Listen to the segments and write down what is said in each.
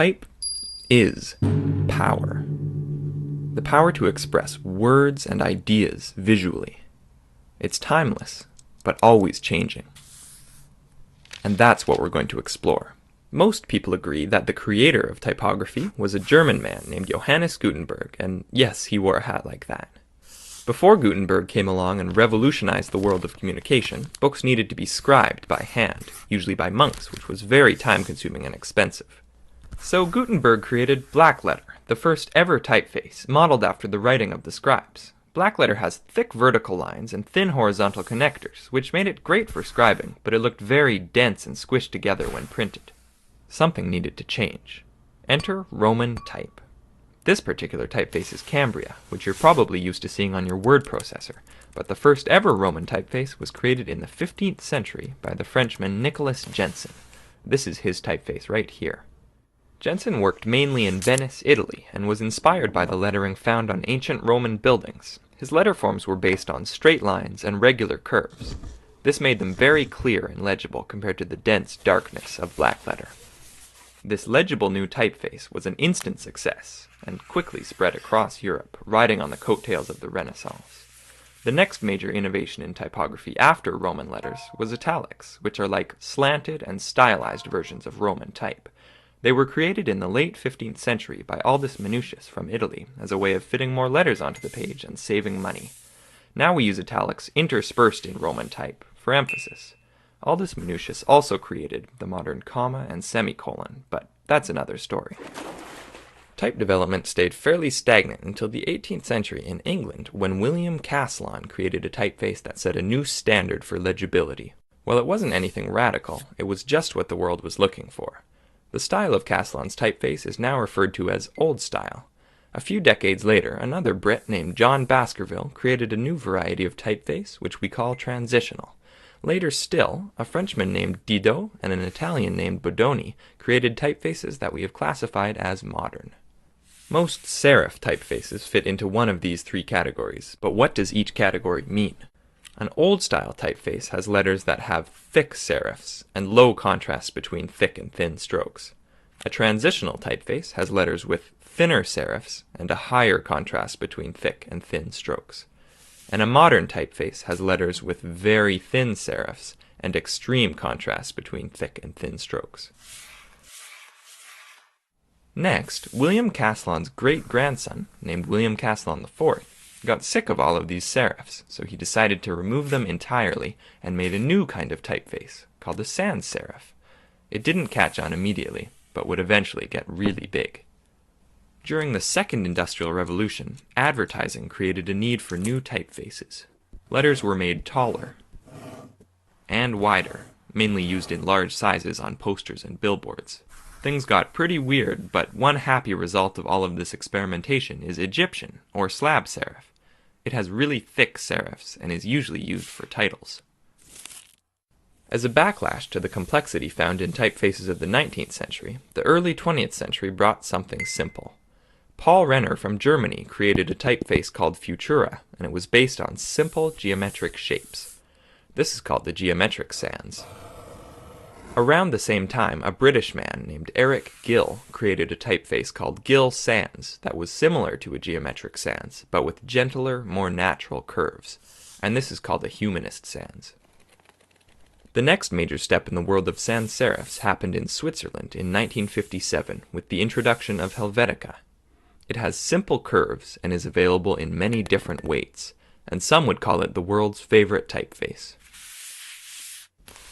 Type is power. The power to express words and ideas visually. It's timeless, but always changing. And that's what we're going to explore. Most people agree that the creator of typography was a German man named Johannes Gutenberg, and yes, he wore a hat like that. Before Gutenberg came along and revolutionized the world of communication, books needed to be scribed by hand, usually by monks, which was very time-consuming and expensive. So Gutenberg created blackletter, the first ever typeface, modeled after the writing of the scribes. Blackletter has thick vertical lines and thin horizontal connectors, which made it great for scribing, but it looked very dense and squished together when printed. Something needed to change. Enter Roman type. This particular typeface is Cambria, which you're probably used to seeing on your word processor, but the first ever Roman typeface was created in the 15th century by the Frenchman Nicolas Jenson. This is his typeface right here. Jenson worked mainly in Venice, Italy, and was inspired by the lettering found on ancient Roman buildings. His letter forms were based on straight lines and regular curves. This made them very clear and legible compared to the dense darkness of blackletter. This legible new typeface was an instant success, and quickly spread across Europe, riding on the coattails of the Renaissance. The next major innovation in typography after Roman letters was italics, which are like slanted and stylized versions of Roman type. They were created in the late 15th century by Aldus Manutius from Italy as a way of fitting more letters onto the page and saving money. Now we use italics interspersed in Roman type for emphasis. Aldus Manutius also created the modern comma and semicolon, but that's another story. Type development stayed fairly stagnant until the 18th century in England when William Caslon created a typeface that set a new standard for legibility. While it wasn't anything radical, it was just what the world was looking for. The style of Caslon's typeface is now referred to as Old Style. A few decades later, another Brit named John Baskerville created a new variety of typeface, which we call transitional. Later still, a Frenchman named Didot and an Italian named Bodoni created typefaces that we have classified as modern. Most serif typefaces fit into one of these three categories, but what does each category mean? An old-style typeface has letters that have thick serifs and low contrast between thick and thin strokes. A transitional typeface has letters with thinner serifs and a higher contrast between thick and thin strokes. And a modern typeface has letters with very thin serifs and extreme contrast between thick and thin strokes. Next, William Caslon's great-grandson, named William Caslon IV, got sick of all of these serifs, so he decided to remove them entirely and made a new kind of typeface, called a sans serif. It didn't catch on immediately, but would eventually get really big. During the Second Industrial Revolution, advertising created a need for new typefaces. Letters were made taller and wider, mainly used in large sizes on posters and billboards. Things got pretty weird, but one happy result of all of this experimentation is Egyptian, or slab serif. It has really thick serifs and is usually used for titles. As a backlash to the complexity found in typefaces of the 19th century, the early 20th century brought something simple. Paul Renner from Germany created a typeface called Futura, and it was based on simple geometric shapes. This is called the geometric sans. Around the same time, a British man named Eric Gill created a typeface called Gill Sans that was similar to a geometric sans, but with gentler, more natural curves, and this is called a humanist sans. The next major step in the world of sans serifs happened in Switzerland in 1957 with the introduction of Helvetica. It has simple curves and is available in many different weights, and some would call it the world's favorite typeface.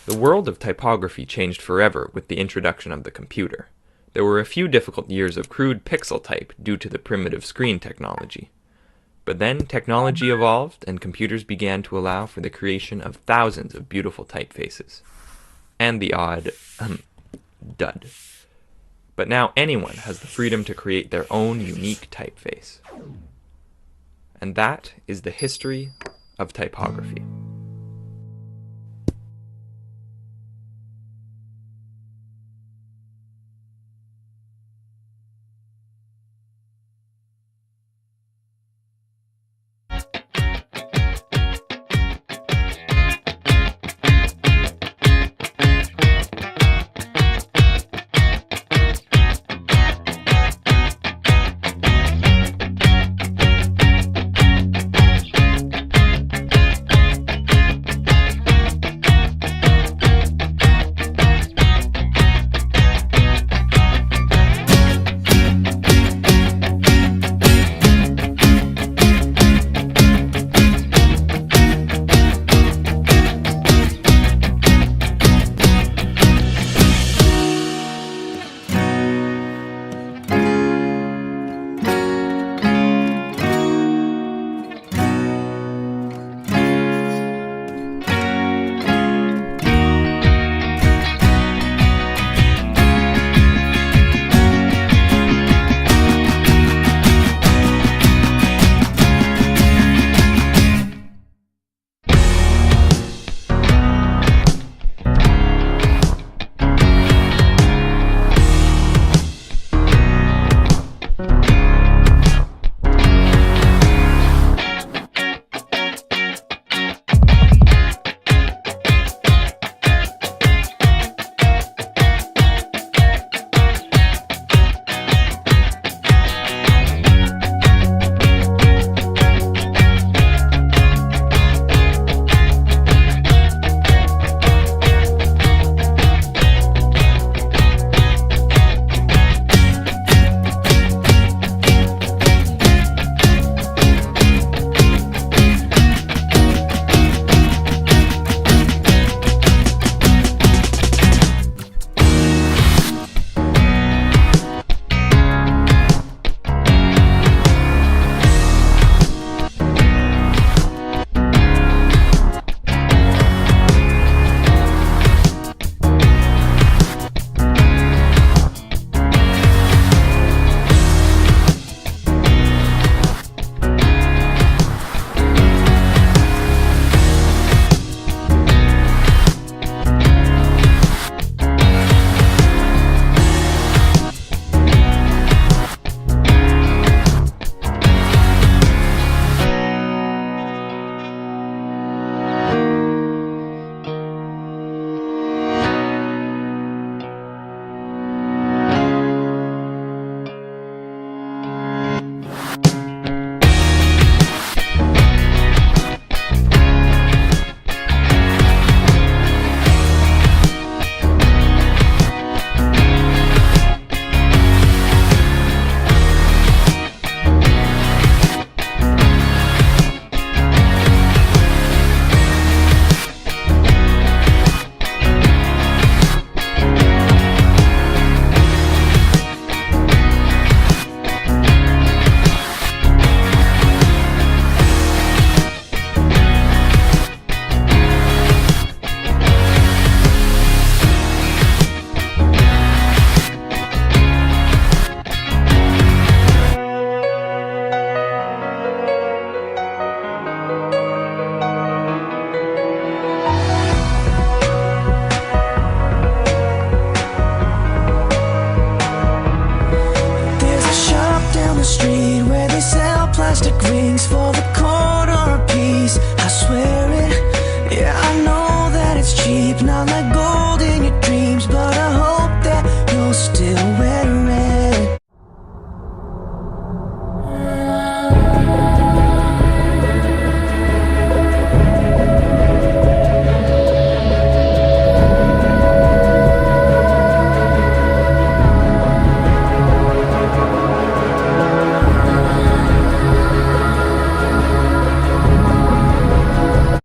The world of typography changed forever with the introduction of the computer. There were a few difficult years of crude pixel type due to the primitive screen technology. But then technology evolved and computers began to allow for the creation of thousands of beautiful typefaces. And the odd dud. But now anyone has the freedom to create their own unique typeface. And that is the history of typography. things for